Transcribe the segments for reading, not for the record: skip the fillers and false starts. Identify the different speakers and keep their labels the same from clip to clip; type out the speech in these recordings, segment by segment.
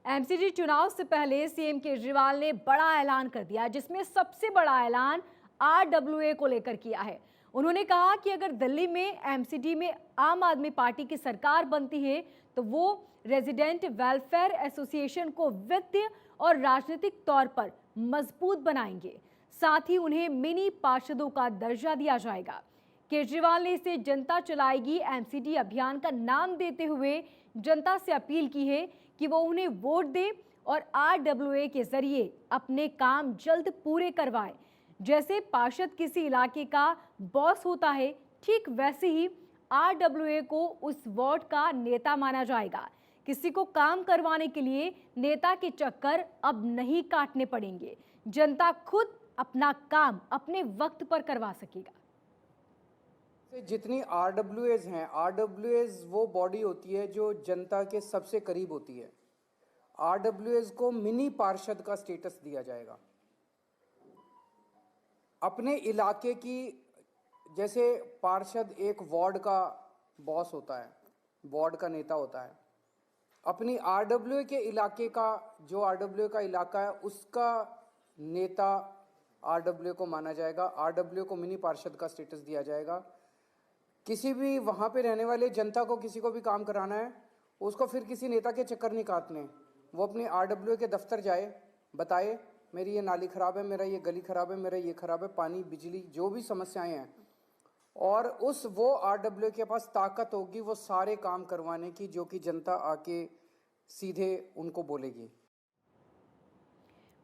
Speaker 1: MCD चुनाव से पहले सीएम केजरीवाल ने बड़ा ऐलान कर दिया, जिसमें सबसे बड़ा ऐलान आरडब्ल्यूए को लेकर किया है। उन्होंने कहा कि अगर दिल्ली में एमसीडी में आम आदमी पार्टी की सरकार बनती है तो वो रेजिडेंट वेलफेयर एसोसिएशन को वित्तीय और राजनीतिक तौर पर मजबूत बनाएंगे। साथ ही उन्हें मिनी पार्षदों का दर्जा दिया जाएगा। केजरीवाल ने इसे जनता चलाएगी एमसीडी अभियान का नाम देते हुए जनता से अपील की है कि वो उन्हें वोट दे और आरडब्ल्यूए के जरिए अपने काम जल्द पूरे करवाए। जैसे पार्षद किसी इलाके का बॉस होता है, ठीक वैसे ही आरडब्ल्यूए को उस वार्ड का नेता माना जाएगा। किसी को काम करवाने के लिए नेता के चक्कर अब नहीं काटने पड़ेंगे। जनता खुद अपना काम अपने वक्त पर करवा सकेगा।
Speaker 2: जितनी आरडब्ल्यूएज हैं, आरडब्ल्यूएज वो बॉडी होती है जो जनता के सबसे करीब होती है। आरडब्ल्यूएज को मिनी पार्षद का स्टेटस दिया जाएगा। अपने इलाके की, जैसे पार्षद एक वार्ड का बॉस होता है, वार्ड का नेता होता है, अपनी आरडब्ल्यूए के इलाके का, जो आरडब्ल्यूए का इलाका है उसका नेता आरडब्ल्यूए को माना जाएगा। आरडब्ल्यूए को मिनी पार्षद का स्टेटस दिया जाएगा। किसी भी वहाँ पे रहने वाले जनता को किसी को भी काम कराना है, उसको फिर किसी नेता के चक्कर नहीं काटने। वो अपने आरडब्ल्यूए के दफ्तर जाए, बताए मेरी ये नाली ख़राब है, मेरा ये गली ख़राब है, मेरा ये ख़राब है, पानी बिजली जो भी समस्याएं हैं, और वो आरडब्ल्यूए के पास ताकत होगी वो सारे काम करवाने की, जो कि जनता आके सीधे उनको बोलेगी।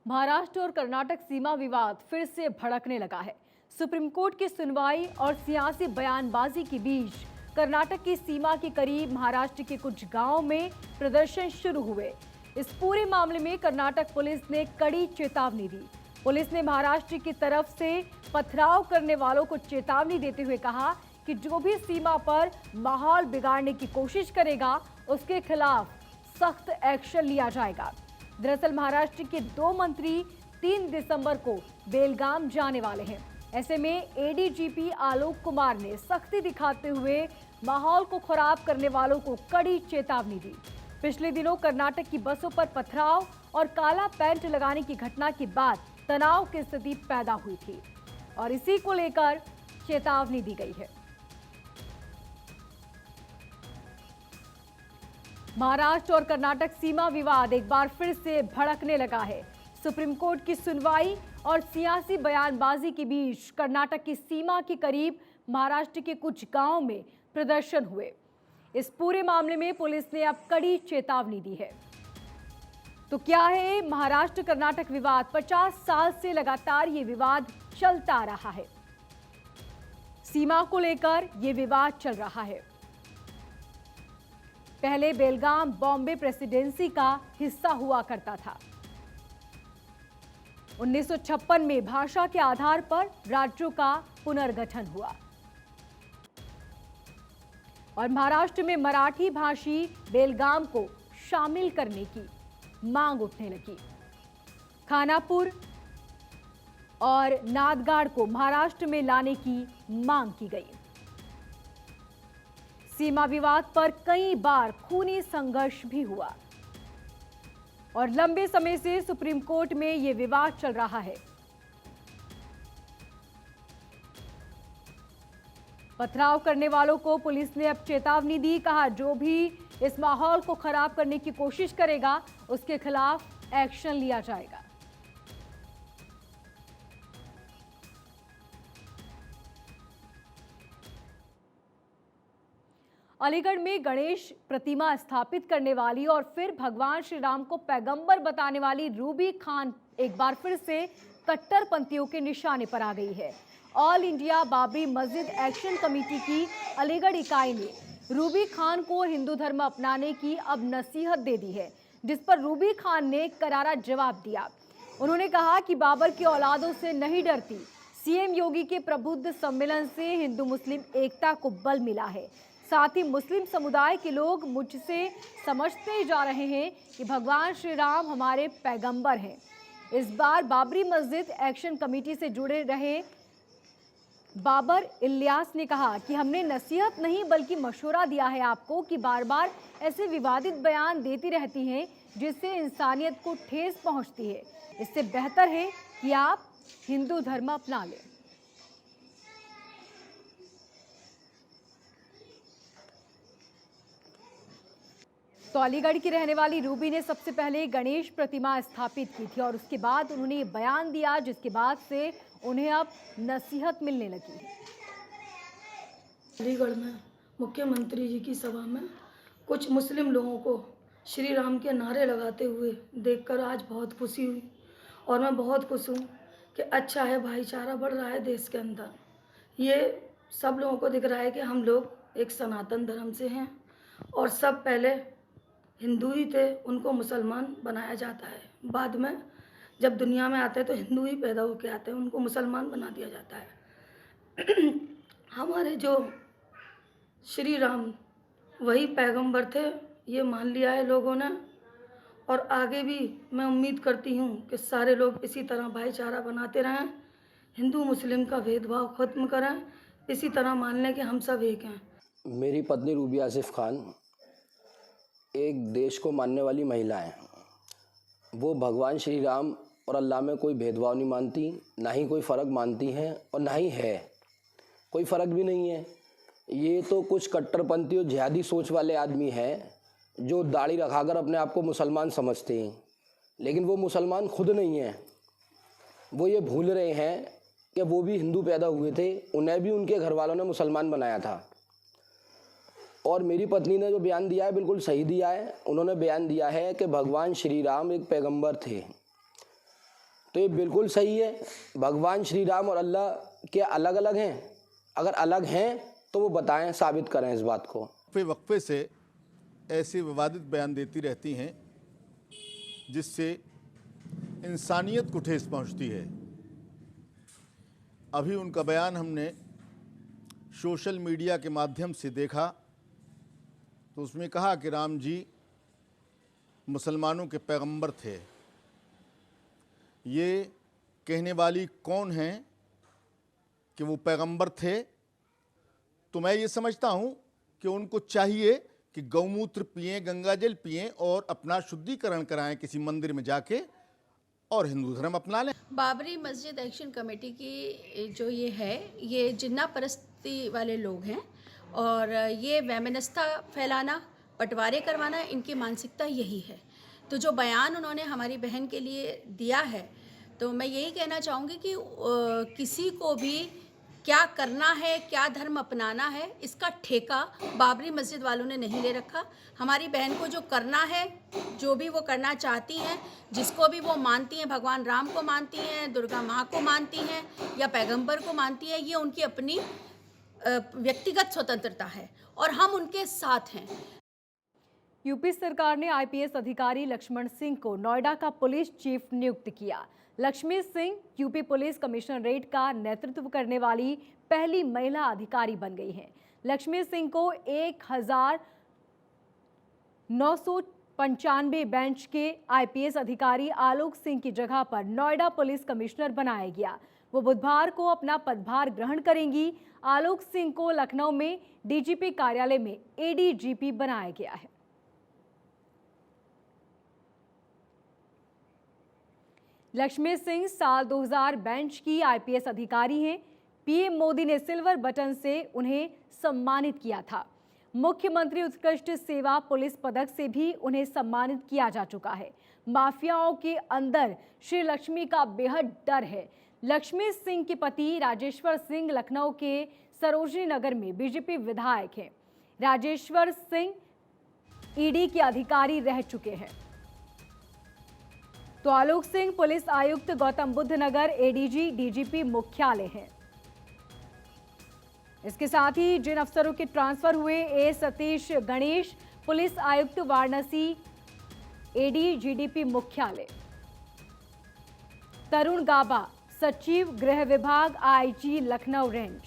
Speaker 1: महाराष्ट्र और कर्नाटक सीमा विवाद फिर से भड़कने लगा है। सुप्रीम कोर्ट की सुनवाई और सियासी बयानबाजी के बीच कर्नाटक की सीमा के करीब महाराष्ट्र के कुछ गांवों में प्रदर्शन शुरू हुए। इस पूरे मामले में कर्नाटक पुलिस ने कड़ी चेतावनी दी। पुलिस ने महाराष्ट्र की तरफ से पथराव करने वालों को चेतावनी देते हुए कहा कि जो भी सीमा पर माहौल बिगाड़ने की कोशिश करेगा उसके खिलाफ सख्त एक्शन लिया जाएगा। दरअसल महाराष्ट्र के 2 मंत्री 3 दिसंबर को बेलगाम जाने वाले हैं। ऐसे में एडीजीपी आलोक कुमार ने सख्ती दिखाते हुए माहौल को खराब करने वालों को कड़ी चेतावनी दी। पिछले दिनों कर्नाटक की बसों पर पथराव और काला पेंट लगाने की घटना के बाद तनाव की स्थिति पैदा हुई थी और इसी को लेकर चेतावनी दी गई है। महाराष्ट्र और कर्नाटक सीमा विवाद एक बार फिर से भड़कने लगा है। सुप्रीम कोर्ट की सुनवाई और सियासी बयानबाजी के बीच कर्नाटक की सीमा के करीब महाराष्ट्र के कुछ गांवों में प्रदर्शन हुए। इस पूरे मामले में पुलिस ने अब कड़ी चेतावनी दी है। तो क्या है महाराष्ट्र कर्नाटक विवाद? 50 साल से लगातार ये विवाद चलता आ रहा है। सीमा को लेकर ये विवाद चल रहा है। पहले बेलगाम बॉम्बे प्रेसिडेंसी का हिस्सा हुआ करता था। 1956 में भाषा के आधार पर राज्यों का पुनर्गठन हुआ और महाराष्ट्र में मराठी भाषी बेलगाम को शामिल करने की मांग उठने लगी। खानापुर और नांदगाड़ को महाराष्ट्र में लाने की मांग की गई। सीमा विवाद पर कई बार खूनी संघर्ष भी हुआ और लंबे समय से सुप्रीम कोर्ट में यह विवाद चल रहा है। पथराव करने वालों को पुलिस ने अब चेतावनी दी। कहा जो भी इस माहौल को खराब करने की कोशिश करेगा उसके खिलाफ एक्शन लिया जाएगा। अलीगढ़ में गणेश प्रतिमा स्थापित करने वाली और फिर भगवान श्री राम को पैगंबर बताने वाली रूबी खान एक बार फिर से कट्टरपंथियों के निशाने पर आ गई है। ऑल इंडिया बाबरी मस्जिद एक्शन कमेटी की अलीगढ़ इकाई ने रूबी खान को हिंदू धर्म अपनाने की अब नसीहत दे दी है, जिस पर रूबी खान ने करारा जवाब दिया। उन्होंने कहा कि बाबर की औलादों से नहीं डरती। सीएम योगी के प्रबुद्ध सम्मेलन से हिंदू मुस्लिम एकता को बल मिला है। साथ ही मुस्लिम समुदाय के लोग मुझसे समझते जा रहे हैं कि भगवान श्री राम हमारे पैगंबर हैं। इस बार बाबरी मस्जिद एक्शन कमेटी से जुड़े रहे बाबर इलियास ने कहा कि हमने नसीहत नहीं बल्कि मशवरा दिया है आपको कि बार बार ऐसे विवादित बयान देती रहती हैं जिससे इंसानियत को ठेस पहुंचती है। इससे बेहतर है कि आप हिंदू धर्म अपना लें। तो अलीगढ़ की रहने वाली रूबी ने सबसे पहले गणेश प्रतिमा स्थापित की थी और उसके बाद उन्होंने ये बयान दिया, जिसके बाद से उन्हें अब नसीहत मिलने लगी है।
Speaker 3: अलीगढ़ में मुख्यमंत्री जी की सभा में कुछ मुस्लिम लोगों को श्री राम के नारे लगाते हुए देखकर आज बहुत खुशी हुई और मैं बहुत खुश हूँ कि अच्छा है, भाईचारा बढ़ रहा है देश के अंदर। ये सब लोगों को दिख रहा है कि हम लोग एक सनातन धर्म से हैं और सब पहले हिंदू ही थे, उनको मुसलमान बनाया जाता है। बाद में जब दुनिया में आते हैं तो हिंदू ही पैदा होकर आते हैं, उनको मुसलमान बना दिया जाता है। हमारे जो श्री राम वही पैगंबर थे, ये मान लिया है लोगों ने और आगे भी मैं उम्मीद करती हूँ कि सारे लोग इसी तरह भाईचारा बनाते रहें, हिंदू मुस्लिम का भेदभाव ख़त्म करें, इसी तरह मान लें कि हम सब एक हैं।
Speaker 4: मेरी पत्नी रूबी आसिफ खान एक देश को मानने वाली महिला है। वो भगवान श्री राम और अल्लाह में कोई भेदभाव नहीं मानती, ना ही कोई फ़र्क मानती हैं और ना ही है, कोई फ़र्क भी नहीं है। ये तो कुछ कट्टरपंथी और जिहादी सोच वाले आदमी हैं जो दाढ़ी रखाकर अपने आप को मुसलमान समझते हैं, लेकिन वो मुसलमान खुद नहीं हैं। वो ये भूल रहे हैं कि वो भी हिंदू पैदा हुए थे, उन्हें भी उनके घर वालों ने मुसलमान बनाया था। और मेरी पत्नी ने जो बयान दिया है बिल्कुल सही दिया है। उन्होंने बयान दिया है कि भगवान श्री राम एक पैगंबर थे, तो ये बिल्कुल सही है। भगवान श्री राम और अल्लाह क्या अलग अलग हैं? अगर अलग हैं तो वो बताएं, साबित करें इस बात को।
Speaker 5: वक्फे से ऐसे विवादित बयान देती रहती हैं जिससे इंसानियत को ठेस पहुंचती है। अभी उनका बयान हमने सोशल मीडिया के माध्यम से देखा तो उसमें कहा कि राम जी मुसलमानों के पैगंबर थे। ये कहने वाली कौन हैं कि वो पैगंबर थे? तो मैं ये समझता हूँ कि उनको चाहिए कि गौमूत्र पिएं, गंगा जल पिएं और अपना शुद्धिकरण कराएं किसी मंदिर में जाके और हिंदू धर्म अपना लें।
Speaker 6: बाबरी मस्जिद एक्शन कमेटी की जो ये है, ये जिन्ना परस्ती वाले लोग हैं और ये वैमनस्यता फैलाना, बंटवारे करवाना, इनकी मानसिकता यही है। तो जो बयान उन्होंने हमारी बहन के लिए दिया है, तो मैं यही कहना चाहूँगी कि किसी को भी क्या करना है, क्या धर्म अपनाना है, इसका ठेका बाबरी मस्जिद वालों ने नहीं ले रखा। हमारी बहन को जो करना है, जो भी वो करना चाहती हैं, जिसको भी वो मानती हैं, भगवान राम को मानती हैं, दुर्गा माँ को मानती हैं या पैगंबर को मानती हैं, ये उनकी अपनी व्यक्तिगत स्वतंत्रता है और हम उनके साथ हैं।
Speaker 1: यूपी सरकार ने आईपीएस अधिकारी लक्ष्मण सिंह को नोएडा का पुलिस चीफ नियुक्त किया। Lakshmi Singh UP police commissionerate का नेतृत्व करने वाली पहली महिला अधिकारी बन गई हैं। लक्ष्मी सिंह को 1995 बेंच के आईपीएस अधिकारी आलोक सिंह की जगह पर नोएडा पुलिस कमिश्नर बनाया गया। वो बुधवार को अपना पदभार ग्रहण करेंगी। आलोक सिंह को लखनऊ में डीजीपी कार्यालय में एडीजीपी बनाया गया है। लक्ष्मी सिंह साल 2000 बेंच की आईपीएस अधिकारी हैं। पीएम मोदी ने सिल्वर बटन से उन्हें सम्मानित किया था। मुख्यमंत्री उत्कृष्ट सेवा पुलिस पदक से भी उन्हें सम्मानित किया जा चुका है। माफियाओं के अंदर श्री लक्ष्मी का बेहद डर है। लक्ष्मी सिंह के पति राजेश्वर सिंह लखनऊ के सरोजनी नगर में बीजेपी विधायक हैं। राजेश्वर सिंह ईडी के अधिकारी रह चुके हैं। तो आलोक सिंह पुलिस आयुक्त गौतम बुद्ध नगर एडीजी डीजीपी मुख्यालय है। इसके साथ ही जिन अफसरों के ट्रांसफर हुए, ए सतीश गणेश पुलिस आयुक्त वाराणसी एडीजीडीपी मुख्यालय, तरुण गाबा सचिव गृह विभाग आईजी लखनऊ रेंज।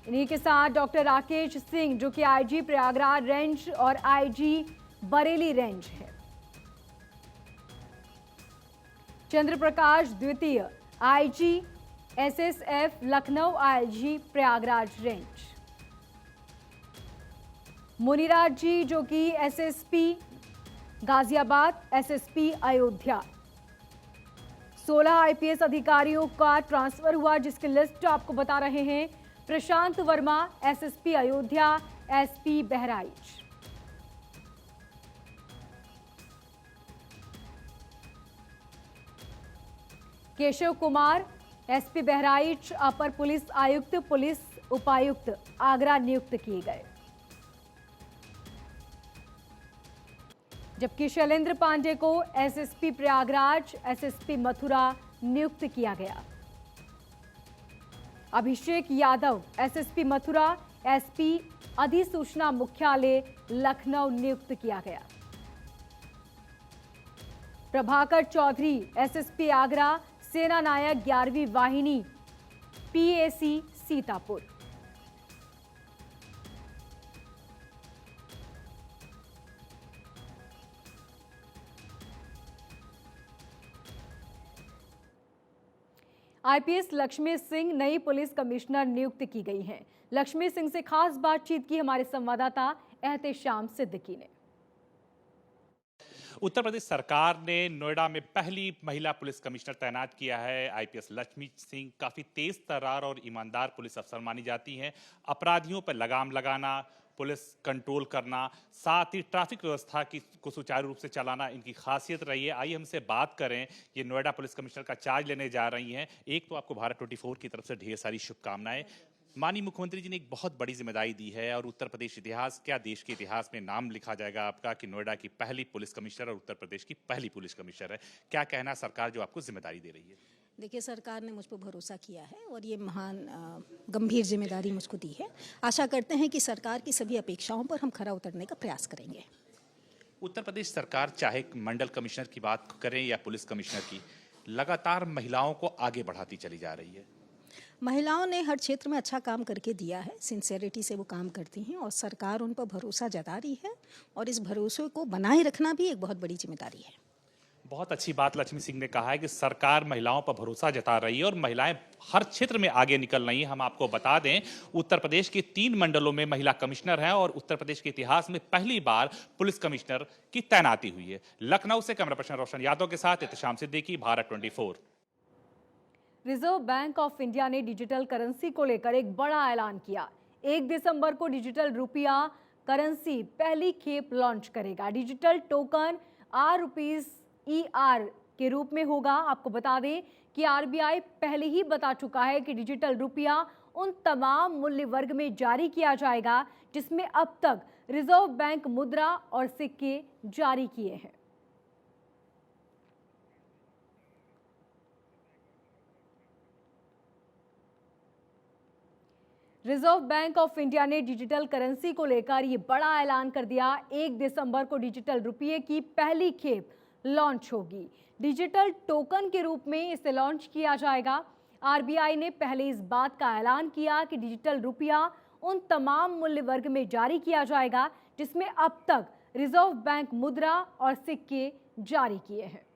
Speaker 1: इन्हीं के साथ डॉक्टर राकेश सिंह जो कि आईजी प्रयागराज रेंज और आईजी बरेली रेंज है। चंद्र प्रकाश द्वितीय IG SSF Lucknow, IG Prayagraj range. मुनिराज जी जो कि SSP Ghaziabad, SSP Ayodhya, 16 IPS अधिकारियों का ट्रांसफर हुआ, जिसकी लिस्ट आपको बता रहे हैं। Prashant Verma SSP Ayodhya, SP Bahraich. Keshav Kumar SP Bahraich, अपर पुलिस आयुक्त, पुलिस उपायुक्त आगरा नियुक्त किए गए। जबकि शैलेंद्र पांडे को एसएसपी प्रयागराज, एसएसपी मथुरा नियुक्त किया गया। अभिषेक यादव एसएसपी मथुरा, एसपी अधिसूचना मुख्यालय लखनऊ नियुक्त किया गया। प्रभाकर चौधरी एसएसपी आगरा, सेना नायक 11वीं वाहिनी, पीएसी सीतापुर। आईपीएस लक्ष्मी सिंह नई पुलिस कमिश्नर नियुक्त की गई हैं। लक्ष्मी सिंह से खास बातचीत की हमारे संवाददाता एहतेशाम सिद्दीकी ने।
Speaker 7: उत्तर प्रदेश सरकार ने नोएडा में पहली महिला पुलिस कमिश्नर तैनात किया है। आईपीएस लक्ष्मी सिंह काफ़ी तेज तर्रार और ईमानदार पुलिस अफसर मानी जाती हैं। अपराधियों पर लगाम लगाना, पुलिस कंट्रोल करना, साथ ही ट्रैफिक व्यवस्था को सुचारू रूप से चलाना इनकी खासियत रही है। आइए हमसे बात करें, ये नोएडा पुलिस कमिश्नर का चार्ज लेने जा रही हैं। एक तो आपको भारत 24 की तरफ से ढेर सारी शुभकामनाएं। माननीय मुख्यमंत्री जी ने एक बहुत बड़ी जिम्मेदारी दी है और उत्तर प्रदेश इतिहास, क्या देश के इतिहास में नाम लिखा जाएगा आपका कि नोएडा की पहली पुलिस कमिश्नर और उत्तर प्रदेश की पहली पुलिस कमिश्नर है। क्या कहना सरकार जो आपको जिम्मेदारी दे रही है?
Speaker 8: देखिए, सरकार ने मुझ पर भरोसा किया है और ये महान गंभीर जिम्मेदारी मुझको दी है। आशा करते हैं कि सरकार की सभी अपेक्षाओं पर हम खरा उतरने का प्रयास करेंगे।
Speaker 7: उत्तर प्रदेश सरकार चाहे मंडल कमिश्नर की बात करें या पुलिस कमिश्नर की, लगातार महिलाओं को आगे बढ़ाती चली जा रही है।
Speaker 8: महिलाओं ने हर क्षेत्र में अच्छा काम करके दिया है, सिंसेरिटी से वो काम करती हैं और सरकार उन पर भरोसा जता रही है और इस भरोसे को बनाए रखना भी एक बहुत बड़ी जिम्मेदारी है।
Speaker 7: बहुत अच्छी बात लक्ष्मी सिंह ने कहा है कि सरकार महिलाओं पर भरोसा जता रही है और महिलाएं हर क्षेत्र में आगे निकल रही हैं। हम आपको बता दें, उत्तर प्रदेश के 3 मंडलों में महिला कमिश्नर हैं और उत्तर प्रदेश के इतिहास में पहली बार पुलिस कमिश्नर की तैनाती हुई है। लखनऊ से कैमरा पर्सन रोशन यादव के साथ Ehtesham Siddiqui, Bharat 24।
Speaker 1: Reserve bank of India ने डिजिटल करेंसी को लेकर एक बड़ा ऐलान किया। 1 दिसंबर को डिजिटल रुपया करेंसी पहली खेप लॉन्च करेगा। डिजिटल टोकन ₹ER के रूप में होगा। आपको बता दें कि आरबीआई पहले ही बता चुका है कि डिजिटल रुपया उन तमाम मूल्य वर्ग में जारी किया जाएगा जिसमें अब तक रिजर्व बैंक मुद्रा और सिक्के जारी किए हैं। रिजर्व बैंक ऑफ इंडिया ने डिजिटल करेंसी को लेकर ये बड़ा ऐलान कर दिया। 1 दिसंबर को डिजिटल रुपये की पहली खेप लॉन्च होगी। डिजिटल टोकन के रूप में इसे लॉन्च किया जाएगा। आरबीआई ने पहले इस बात का ऐलान किया कि डिजिटल रुपया उन तमाम मूल्य वर्ग में जारी किया जाएगा जिसमें अब तक रिजर्व बैंक मुद्रा और सिक्के जारी किए हैं।